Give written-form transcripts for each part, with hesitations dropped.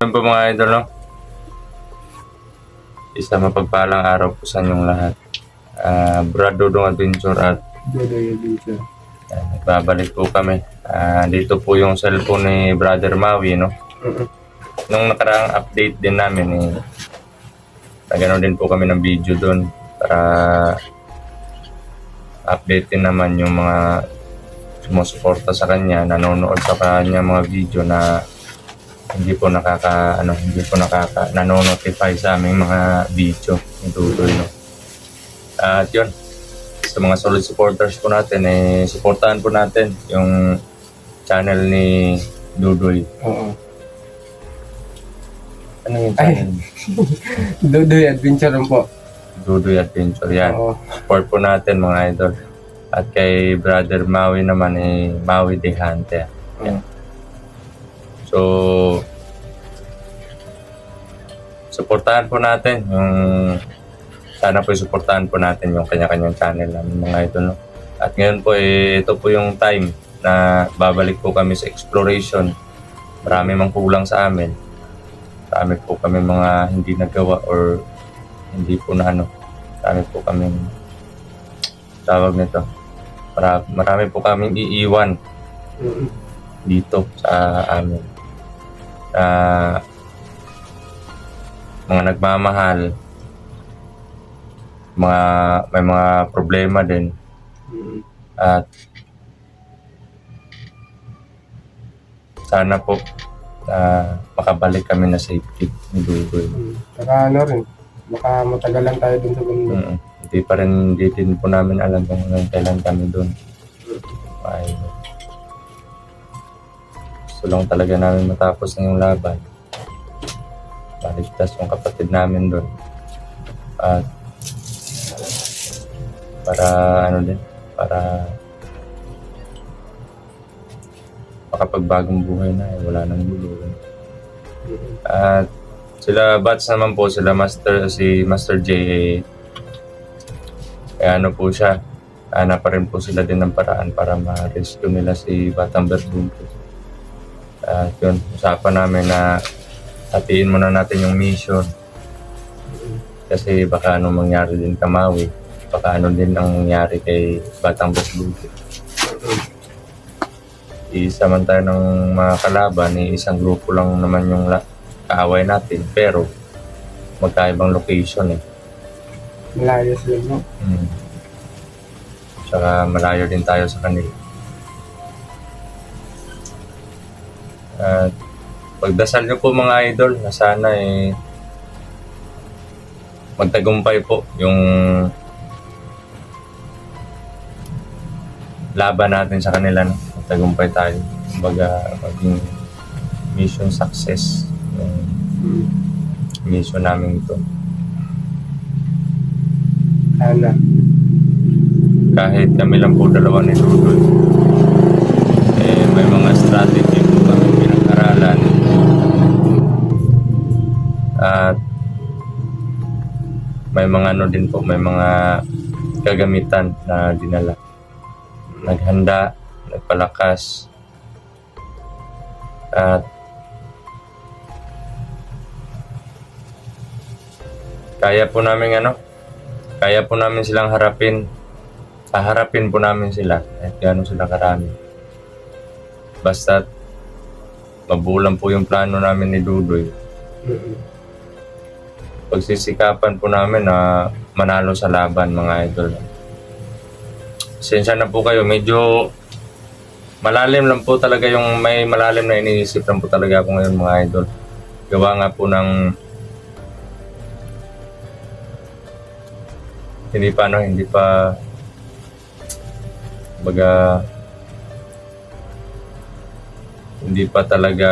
yun po mga idol, no? Isa mapagpalang araw po sa inyong lahat. Brad Dodong Adventure at Dodoy Adventure. nagbabalik po kami. Dito po yung cellphone ni Brother Maui, no? Nung nakaraang update din namin, nagano din po kami ng video doon para update din naman yung mga sumusuporta sa kanya, nanonood sa kanya mga video na hindi po nanonotify sa aming mga video ni Dudoy, no? At yun, sa mga solid supporters po natin, supportahan po natin yung channel ni Dudoy. Oo. Ano yung channel? Dodoy Adventure lang po. Dudoy Adventure, yan. Oo. Support po natin mga idol. At kay Brother Maui naman, Maui the Hunter. Yan. So, supportahan po natin yung, sana po supportahan po natin yung kanya-kanyang channel namin mga idol, no? At ngayon po, ito po yung time na babalik po kami sa exploration. Marami mang kulang sa amin. Marami po kami mga hindi nagawa or hindi po na marami po kami tawag nito. Marami po kaming iiwan dito sa amin. Mga nagmamahal, may mga problema din. At sana po makabalik kami na safety ni Dudoy. Saka ano rin, baka matagalan tayo dun sa bundok. Hindi din po namin alam kung kailan kami doon. Gusto lang talaga namin matapos ng yung laban. Baligtas yung kapatid namin doon. At para makapagbagong buhay na, wala nang gulo. At sila Bats naman po, si Master J, po siya, pa rin po sila din ng paraan para ma-rescue nila si Batang Berbunto. At yun, usapan namin na hatiin muna natin yung mission. Kasi baka anong mangyari din kay Maui, baka ano din ang nangyari kay Batang Berbunto. Isa man tayo ng mga kalaban, isang grupo lang naman yung kaaway natin, pero magkaibang location Malayo sila, no? Tsaka malayo din tayo sa kanila. At pagdasal nyo po mga idol na sana magtagumpay po yung laban natin sa kanila, no? Magtagumpay tayo. Kumbaga, maging mission success yung mission namin ito. Sana. Kahit kami lang po dalawa ni Dudoy, may mga strategy po kami pinag-aralan. At may mga din po, may mga kagamitan na dinala. Naghanda, nagpalakas, at kaya po namin silang harapin. Haharapin po namin sila at gano'n sila karami. Basta mabulang po yung plano namin ni Dudoy. Pagsisikapan po namin na manalo sa laban mga idol. Pasensya na po kayo, medyo malalim lang po talaga may malalim na iniisip lang po talaga ako ngayon mga idol. Gawa nga po ng hindi pa baga hindi pa talaga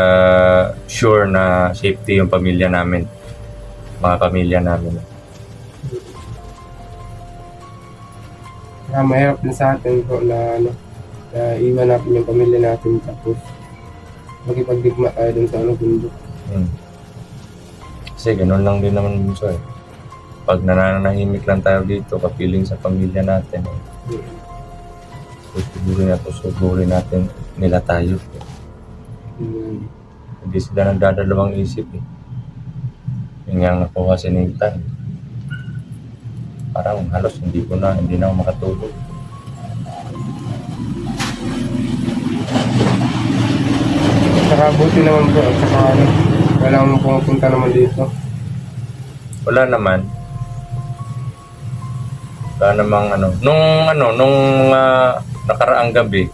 sure na safety yung pamilya namin, mga pamilya namin. Mahirap din sa atin po na iwan natin yung pamilya natin tapos magipagdigma tayo dun sa bundok. Kasi ganun lang din naman minsan pag nananahimik lang tayo dito, kapiling sa pamilya natin, susugurin natin nila tayo. Hindi sila nagdadalawang isip eh. Yung nga nakuha si Nathan. Parang halos hindi na ako makatulog. Saka buti naman po, at saka ano, wala akong pumupunta naman dito. Wala naman. Wala namang nung nakaraang gabi,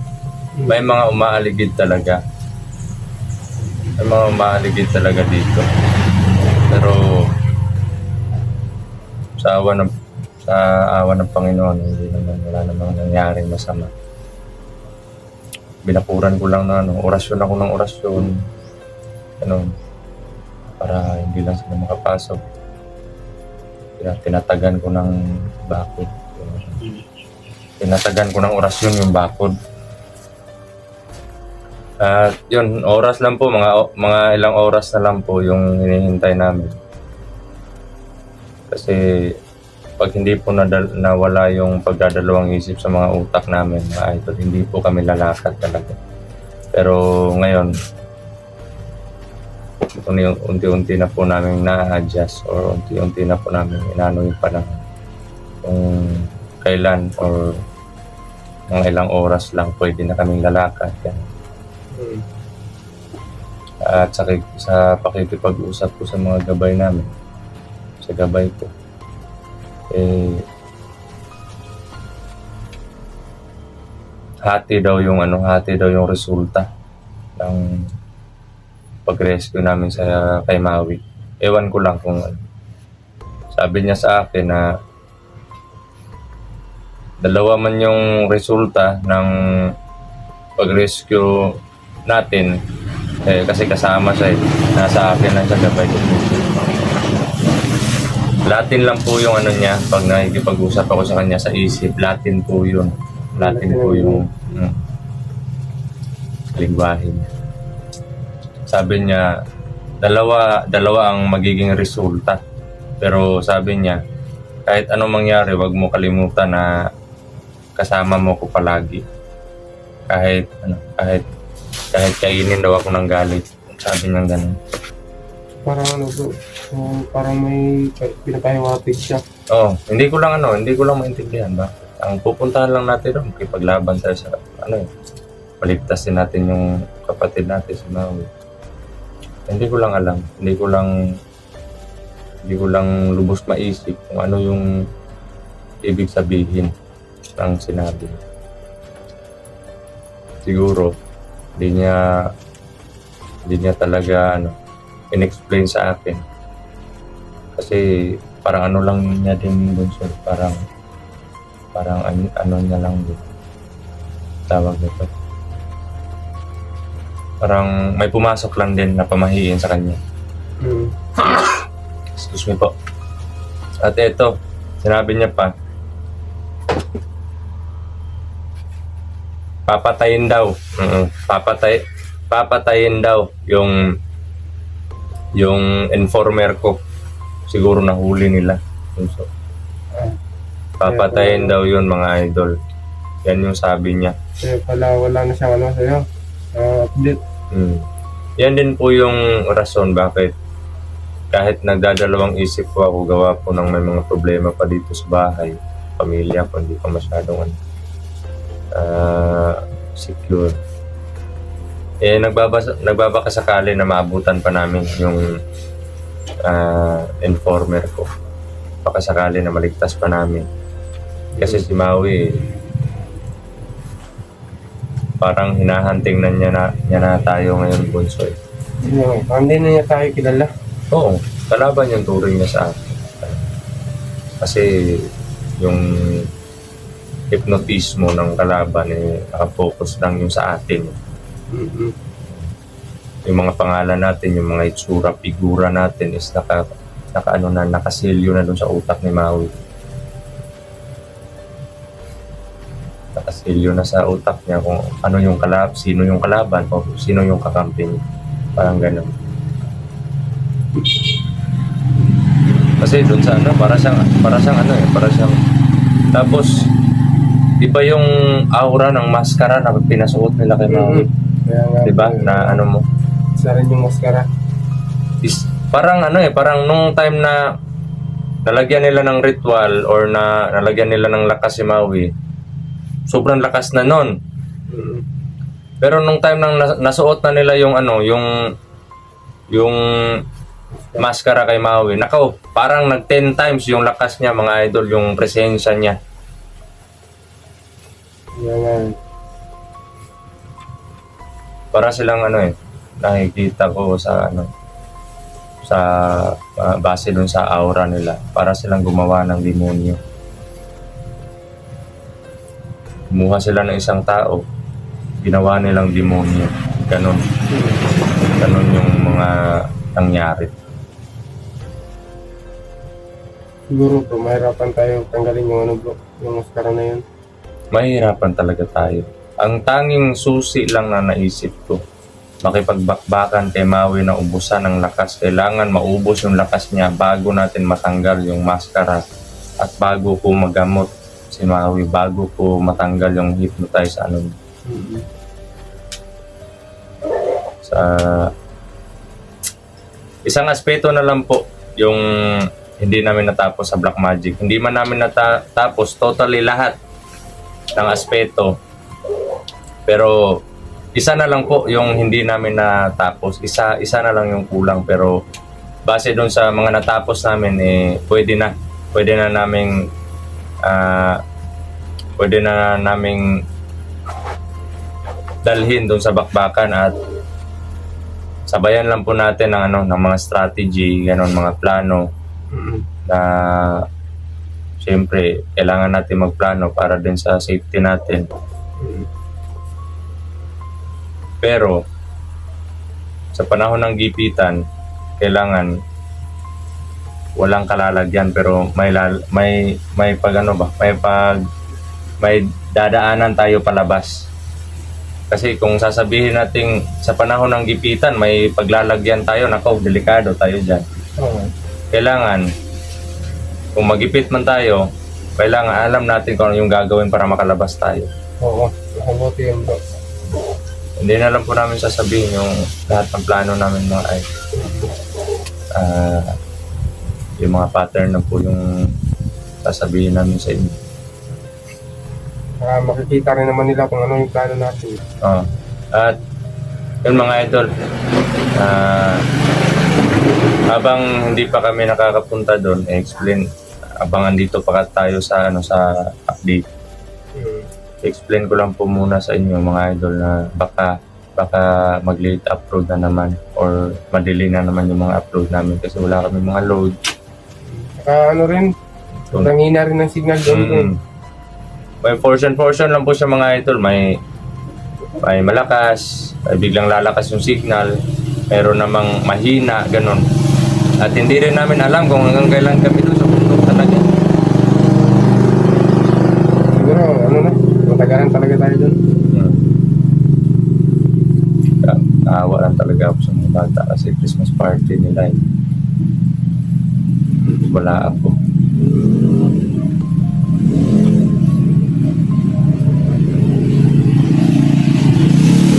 may mga umaaligid talaga. May mga umaaligid talaga dito. Pero sa awa ng Panginoon, wala namang nangyaring masama. Binakuran ko lang na orasyon ako ng orasyon. Para hindi lang sila makapasok. Tinatagan ko ng bakod. Tinatagan ko ng orasyon yung bakod. At yun, oras lang po, mga ilang oras na lang po yung hinihintay namin. Kasi pag hindi po nawala yung pagdadalawang isip sa mga utak namin, mga idol, hindi po kami lalakad talaga. Pero ngayon, unti-unti na po namin na-adjust or unti-unti na po namin inano yung panahon. Kung kailan or mga ilang oras lang pwede na kaming lalakad. Yan. At sa pakikipag-usap ko sa mga gabay namin, sa gabay ko, hati daw yung resulta ng pag-rescue namin kay Maui. Ewan ko lang kung sabi niya sa akin na dalawa man yung resulta ng pag-rescue natin, kasi kasama siya nasa akin lang sa gabay. Latin lang po yung niya pag nakikipag-usap ako sa kanya sa isip. Latin po yung lingwahe niya. Sabi niya, dalawa ang magiging resulta. Pero sabi niya, kahit anong mangyari, wag mo kalimutan na kasama mo ko palagi. Kahit kainin daw ako ng galit. Sabi niya ganun. Parang parang may pinapahiwatig siya. Hindi ko lang maintindihan ba. Ang pupuntahan lang natin doon, makipaglaban tayo sa paligtas din natin yung kapatid natin si Maui. Hindi ko lang alam. Hindi ko lang lubos maisip kung ano yung ibig sabihin ng sinabi. Siguro hindi niya talaga in-explain sa akin. Kasi parang lang niya din dun, sir. Parang niya lang din. Tawag nito. Parang may pumasok lang din na pamahiin sa kanya. Excuse me po. At eto, sinabi niya pa, papatayin daw. Papatayin daw yung informer ko. Siguro nahuli nila. So, papatayin daw yun, mga idol. Yan yung sabi niya. Kaya pala wala na siyang sa'yo. Update. Yan din po yung rason bakit kahit nagdadalawang isip po ako, gawa po ng may mga problema pa dito sa bahay, pamilya ko, hindi pa masyadong secure. Nagbabakasakali na maabutan pa namin yung informer ko. Pakasakali na maligtas pa namin. Kasi si Maui, parang hinahanting na niya na tayo ngayon, bunso. Hindi na niya tayo kilala. Oo, kalaban yung turing niya sa akin. Kasi yung hypnotismo ng kalaban nakapokus lang yung sa atin. Yung mga pangalan natin, yung mga itsura, figura natin is nakasilyo na dun sa utak ni Maui. Nakasilyo na sa utak niya kung ano yung sino yung kalaban o sino yung kakampi niya. Parang ganun. Kasi dun sa para siyang tapos iba yung aura ng maskara na pinasuot nila kay Maui. Diba? Na na rin yung maskara. Parang ano parang nung time na nalagyan nila ng ritual or na nalagyan nila ng lakas si Maui, sobrang lakas na nun. Mm. Pero nung time nang nasuot na nila yung ano, yung maskara kay Maui, nakaw, parang nag 10 times yung lakas niya mga idol, yung presensya niya. Yan nga. Para silang ano nakikita ko sa ano, sa base dun sa aura nila, para silang gumawa ng demonyo. Kumuha sila ng isang tao, ginawa nilang demonyo. Ganon yung mga nangyari. Siguro bro, mahirapan tayo tanggalin yung ano bro, yung maskara na yun. Mahirapan talaga tayo. Ang tanging susi lang na naisip ko, makipagbakbakan kay Maui na ubusan ng lakas. Kailangan maubos yung lakas niya bago natin matanggal yung maskara at bago ko magamot si Maui, bago ko matanggal yung hypnotize ano. Mm-hmm. Sa isang aspeto na lang po yung hindi namin natapos sa Black Magic. Hindi man namin natapos totally lahat ng aspeto, pero isa na lang po yung hindi namin natapos. Isa na lang yung kulang, pero base doon sa mga natapos namin pwede na naming dalhin doon sa bakbakan at sabayan lang po natin ng mga strategy, ganon, mga plano na siyempre kailangan natin magplano para din sa safety natin. Pero sa panahon ng gipitan, kailangan walang kalalagyan, pero may dadaanan tayo palabas. Kasi kung sasabihin natin sa panahon ng gipitan may paglalagyan tayo, nako, delikado tayo diyan. Okay. Kailangan kung magipit man tayo, kailangan alam natin kung ano yung gagawin para makalabas tayo. Oo, nakabuti yun bro. Hindi na lang po namin sasabihin yung lahat ng plano namin mga ay yung mga pattern na po yung sasabihin namin sa inyo. Makikita rin naman nila kung ano yung plano natin. At yun mga idol, habang hindi pa kami nakakapunta doon, explain, habang andito pa tayo sa sa update, explain ko lang po muna sa inyo mga idol na baka mag-late upload na naman or madili na naman yung mga upload namin kasi wala kami mga load. Ano rin, sobrang hina rin ng signal doon. May portion lang po siya mga idol. May malakas, may biglang lalakas yung signal, meron namang mahina, ganun. At hindi rin namin alam kung hanggang kailan kami doon sa bundok talaga. Siguro, matagalan talaga tayo doon. Naawa lang talaga ako sa mga bata kasi Christmas party nila. Wala ako.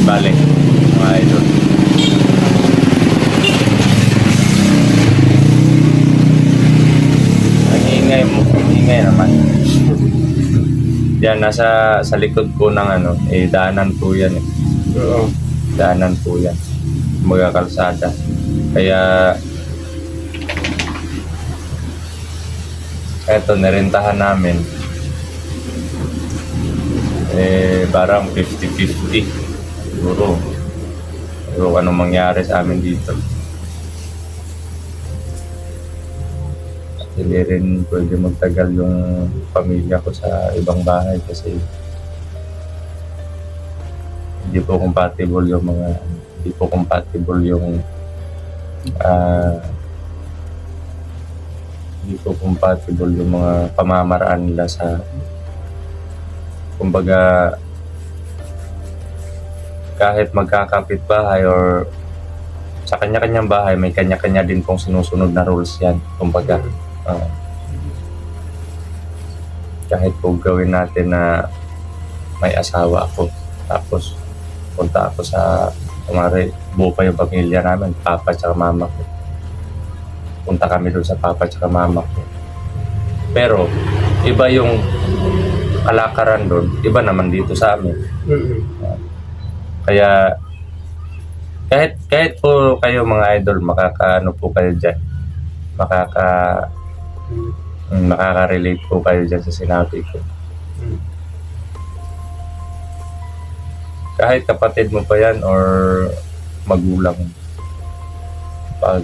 Balik, mga idol. Ang ingay naman. Yan, sa likod po ng daanan po yan eh. Oo. Daanan po yan. Mga kalsada. Kaya eto, nirentahan namin. Parang 50-50. Siguro anong mangyari sa amin dito. At hindi rin pwede magtagal yung pamilya ko sa ibang bahay kasi hindi po compatible yung mga pamamaraan nila sa, kumbaga, kahit magkakapit bahay or sa kanya-kanyang bahay, may kanya-kanya din pong sinusunod na rules yan. Kumbaga, kahit po gawin natin na may asawa ako, tapos punta ako sa Kumari, buo pa yung pamilya namin, papa tsaka mama ko. Punta kami doon sa papa tsaka mama ko. Pero, iba yung kalakaran doon, iba naman dito sa amin. Mm-mm. Kaya, kahit po kayo mga idol, makakaano po kayo dyan, makaka-relate po kayo dyan sa sinabi ko. Mm. Kahit kapatid mo pa yan or magulang, pag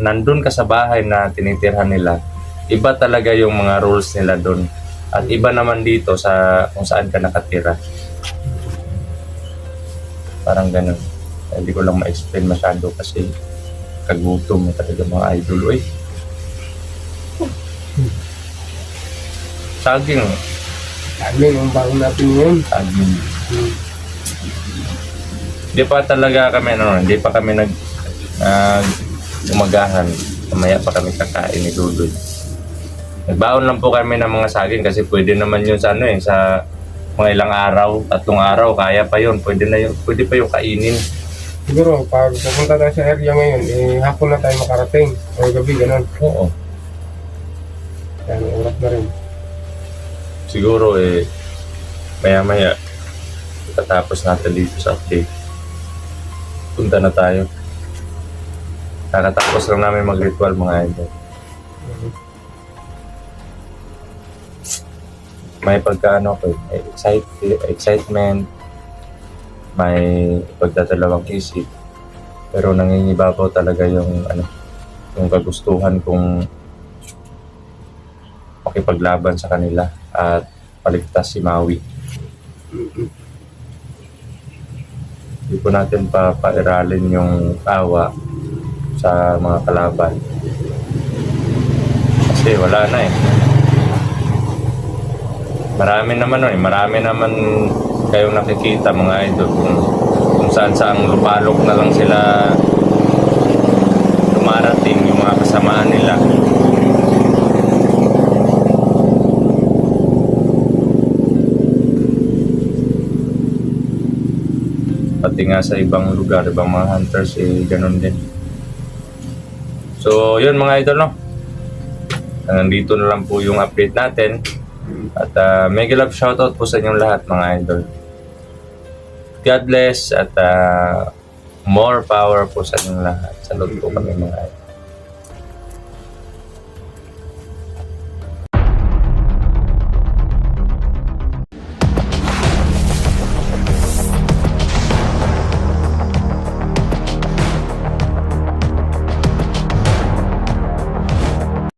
nandun ka sa bahay na tinitirhan nila, iba talaga yung mga rules nila doon. At iba naman dito sa kung saan ka nakatira. Parang ganun. Hindi ko lang ma-explain masyado kasi kagutom talaga mga idol. Uy. Saging. Sabi ng bago natin yun. Saging. Mm. Hindi pa talaga kami, hindi pa kami umagahan. Mamaya pa kami kakain ni Dudoy. Nagbaon lang po kami ng mga saging kasi pwede naman yun sa sa mga ilang araw, 3 araw, kaya pa yun. Pwede pa yung kainin. Siguro, pag pupunta tayo sa area ngayon, hapon na tayo makarating. O gabi, ganun. Oo. Kaya may oras na rin. Siguro maya-maya, katapos natin dito sa update, punta na tayo. Kakatapos lang namin mag-ritual mga idol. Mhm. May pagkaano ko, may excitement, may pagdadalawang isip, pero nangingibabaw talaga yung yung kagustuhan kong makipaglaban sa kanila at paligtas si Maui. Mm-mm. Hindi po natin pairalin yung awa sa mga kalaban. Kasi wala na Marami naman kayong nakikita mga idol kung saan lupalok na lang sila dumarating yung mga kasamaan nila. Pati nga sa ibang lugar, ibang mga hunters, ganun din. So, yun mga idol, no? Nandito na lang po yung update natin. At mega love shoutout po sa inyong lahat mga idol. God bless at more power po sa inyong lahat. Salute po kami mga idol.